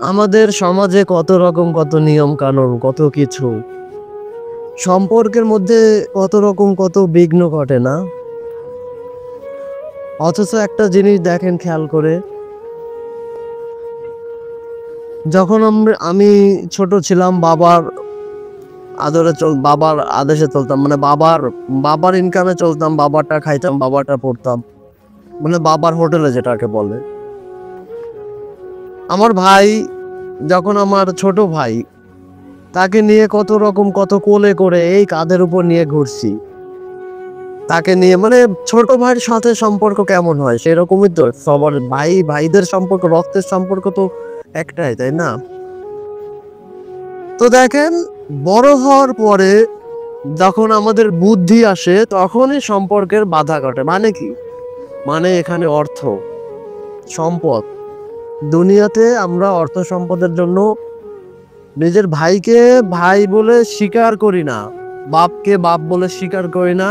আমাদের সমাজে কত রকম কত নিয়ম কানুন কত কিছু সম্পর্কের মধ্যে কত রকম কত বিঘ্ন ঘটে না। অথচ একটা জিনিস দেখেন খেয়াল করে, যখন আমি ছোট ছিলাম বাবার বাবার আদেশে চলতাম, মানে বাবার ইনকামে চলতাম, বাবারটা খাইতাম, বাবারটা পড়তাম, মানে বাবার হোটেলে যেটাকে বলে। আমার ভাই, যখন আমার ছোট ভাই, তাকে নিয়ে কত রকম কত কোলে করে এই কাঁধের উপর নিয়ে ঘুরছি, তাকে নিয়ে মানে ছোট ভাইয়ের সাথে সম্পর্ক কেমন হয় সেরকমই তো সবার ভাইদের সম্পর্ক, রক্তের সম্পর্ক তো একটাই, তাই না? তো দেখেন, বড় হওয়ার পরে যখন আমাদের বুদ্ধি আসে তখনই সম্পর্কের বাধা ঘটে। মানে কি? মানে এখানে অর্থ সম্পদ, দুনিয়াতে আমরা অর্থ সম্পদের জন্য নিজের ভাইকে ভাই বলে স্বীকার করি না, বাপকে বাপ বলে স্বীকার করি না,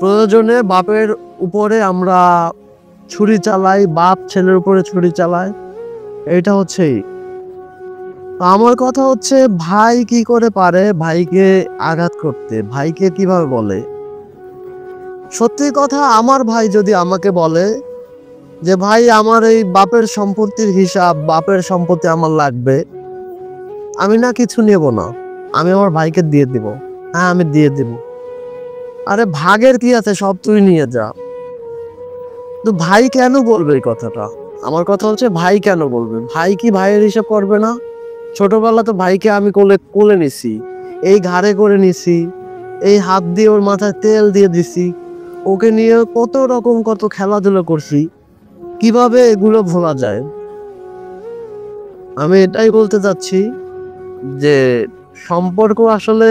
প্রয়োজনে বাপের উপরে আমরা ছুরি চালাই, বাপ ছেলের উপরে ছুরি চালায়। এটা হচ্ছেই আমার কথা হচ্ছে, ভাই কি করে পারে ভাইকে আঘাত করতে, ভাইকে কিভাবে বলে? সত্যি কথা, আমার ভাই যদি আমাকে বলে যে ভাই আমার এই বাপের সম্পত্তির হিসাব, বাপের সম্পত্তি আমার লাগবে, আমি না কিছু নেব না, আমি আমার ভাইকে দিয়ে দিব। হ্যাঁ, আমি দিয়ে দিব। আরে ভাগের কি আছে, সব তুই নিয়ে যা। তো ভাই কেন বলবে এই কথাটা? আমার কথা হচ্ছে, ভাই কেন বলবে? ভাই কি ভাইয়ের হিসাব করবে না? ছোটবেলা তো ভাইকে আমি কোলে কোলে নিছি, এই ঘাড়ে করে নিছি, এই হাত দিয়ে ওর মাথায় তেল দিয়ে দিছি, ওকে নিয়ে কত রকম কত খেলাধুলা করছি। কিভাবে এগুলো ভোলা যায়? আমি এটাই বলতে চাচ্ছি যে সম্পর্ক আসলে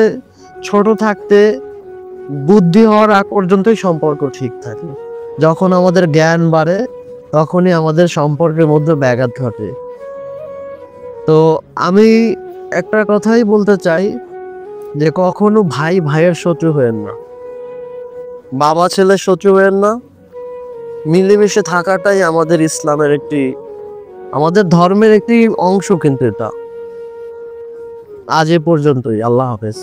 ছোট থাকতে, বুদ্ধি হওয়ার আগ পর্যন্তই সম্পর্ক ঠিক থাকে। যখন আমাদের জ্ঞান বাড়ে তখনই আমাদের সম্পর্কের মধ্যে ব্যাঘাত ঘটে। তো আমি একটা কথাই বলতে চাই যে কখনো ভাই ভাইয়ের শত্রু হয়েন না, বাবা ছেলের শত্রু হয়েন না। মিলেমিশে থাকাটাই আমাদের ইসলামের একটি, আমাদের ধর্মের একটি অংশ কিন্তু এটা। আজ এ পর্যন্তই। আল্লাহ হাফেজ।